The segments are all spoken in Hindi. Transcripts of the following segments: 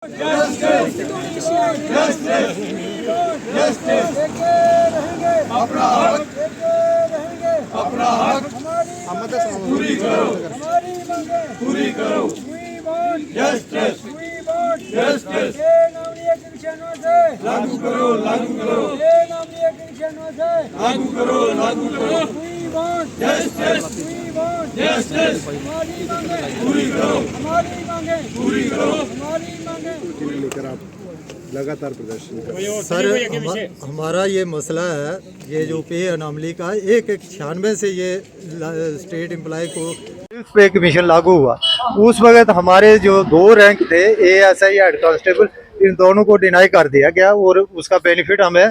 अपना हक पूरी करो, हमारी मांगे पूरी करो। जस्टिस लागू करो, लागू करो, लागू करो, लागू करो। जस्टिस पूरी करो, हमारी मांगे पूरी करो, हमारी मांगे लेकर आप लगातार प्रदर्शन कर। सर हमारा ये मसला है, ये जो पे अनामली का 196 से ये स्टेट एम्प्लॉय को पे कमीशन लागू हुआ, उस वक्त हमारे जो 2 रैंक थे ASI हेड कांस्टेबल, इन दोनों को डिनाई कर दिया गया और उसका बेनिफिट हमें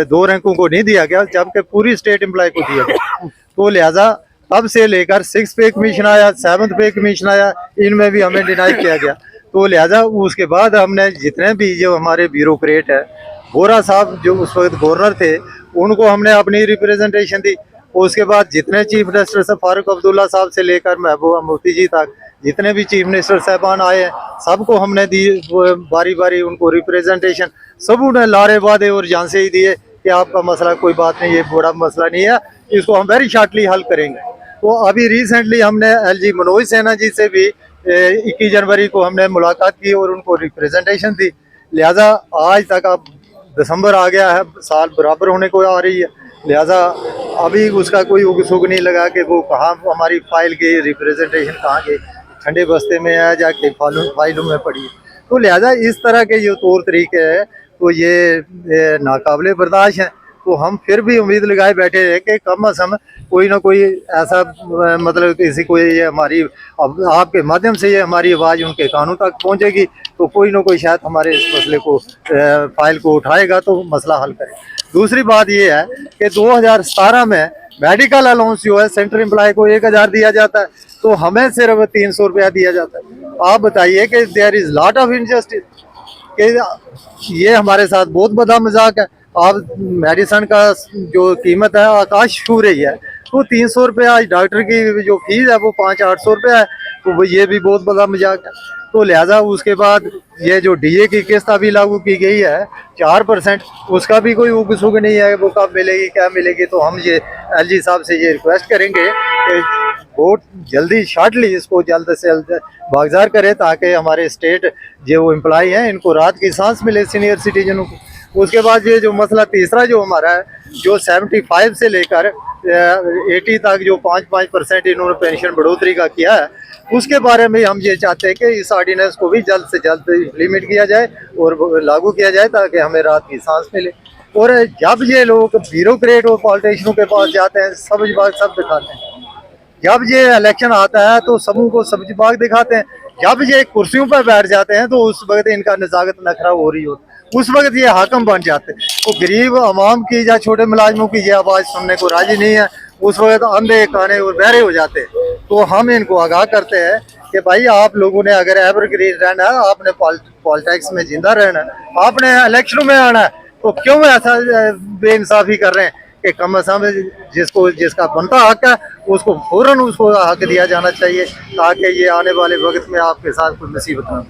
2 रैंकों को नहीं दिया गया, जबकि पूरी स्टेट एम्प्लॉय को दिया गया। तो लिहाजा अब से लेकर 6 पे कमीशन आया, 7th पे कमीशन आया, इनमें भी हमें डिनाई किया गया। तो लिहाजा उसके बाद हमने जितने भी जो हमारे ब्यूरोक्रेट है, बोरा साहब जो उस वक्त गवर्नर थे, उनको हमने अपनी रिप्रेजेंटेशन दी। उसके बाद जितने चीफ मिनिस्टर से फारूक अब्दुल्ला साहब से लेकर महबूबा मुफ्ती जी तक जितने भी चीफ मिनिस्टर साहबान आए हैं, सबको हमने दी बारी बारी उनको रिप्रेजेंटेशन। सबों ने लारे वादे और झांसे ही दिए कि आपका मसला कोई बात नहीं, ये बड़ा मसला नहीं है, इसको हम वेरी शॉर्टली हल करेंगे। तो अभी रिसेंटली हमने LG मनोज सिन्हा जी से भी 21 जनवरी को हमने मुलाकात की और उनको रिप्रेजेंटेशन दी। लिहाजा आज तक अब दिसंबर आ गया है, साल बराबर होने को आ रही है, लिहाजा अभी उसका कोई उग सुग नहीं लगा कि वो कहाँ हमारी फाइल की रिप्रेजेंटेशन कहाँ के ठंडे बस्ते में है जाके फाइलों में पड़ी है। तो लिहाजा इस तरह के जो तौर तरीके हैं तो ये नाकाबिले बर्दाश्त हैं। तो हम फिर भी उम्मीद लगाए बैठे हैं कि कम अज़ कम कोई ना कोई ऐसा मतलब किसी को ये हमारी आपके माध्यम से ये हमारी आवाज़ उनके कानों तक पहुंचेगी, तो कोई ना कोई शायद हमारे इस मसले को फाइल को उठाएगा तो मसला हल करे। दूसरी बात ये है कि 2017 में मेडिकल अलाउंस जो है सेंट्रल एम्प्लॉय को 1000 दिया जाता है, तो हमें सिर्फ 300 रुपया दिया जाता है। आप बताइए कि there is lot of injustice, कि ये हमारे साथ बहुत बड़ा मजाक है। आप मेडिसन का जो कीमत है आकाश छू रही है, तो 300 रुपये आज डॉक्टर की जो फीस है वो 500-800 रुपये है, तो वो ये भी बहुत बड़ा मजाक है। तो लिहाजा उसके बाद ये जो DA की किस्त अभी लागू की गई है 4%, उसका भी कोई उग सुग नहीं है, वो कब मिलेगी क्या मिलेगी। तो हम ये LG साहब से ये रिक्वेस्ट करेंगे कि बहुत जल्दी शॉर्टली इसको जल्द से जल्द बागजार करे, ताकि हमारे स्टेट जो एम्प्लॉय हैं इनको राहत की सांस मिले, सीनियर सिटीजनों को। उसके बाद ये जो मसला तीसरा जो हमारा है, जो 75 से लेकर 80 तक जो 5% इन्होंने पेंशन बढ़ोतरी का किया है, उसके बारे में हम ये चाहते हैं कि इस ऑर्डिनेंस को भी जल्द से जल्द इम्प्लीमेंट किया जाए और लागू किया जाए, ताकि हमें राहत की सांस मिले। और जब ये लोग ब्यूरोक्रेट और पॉलिटिशियनों के पास जाते हैं, सब्ज बाग सब दिखाते हैं, जब ये इलेक्शन आता है तो सबों को सब्ज बाग दिखाते हैं, जब ये कुर्सियों पर बैठ जाते हैं तो उस वक्त इनका नजाकत नखरा हो रही होती, उस वक्त ये हाकम बन जाते हैं। तो गरीब आवाम की या छोटे मुलाजमों की ये आवाज़ सुनने को राजी नहीं है, उस वक्त अंधे काने और बहरे हो जाते हैं। तो हम इनको आगाह करते हैं कि भाई आप लोगों ने अगर एवरग्रीन रहना है, आपने पॉलिटिक्स में जिंदा रहना है, आपने इलेक्शनों में आना है, तो क्यों ऐसा बेइंसाफी कर रहे हैं कि कम अज़ कम जिसका बनता हक है उसको फौरन उसको हक दिया जाना चाहिए, ताकि ये आने वाले वक्त में आपके साथ कोई मुसीबत ना हो।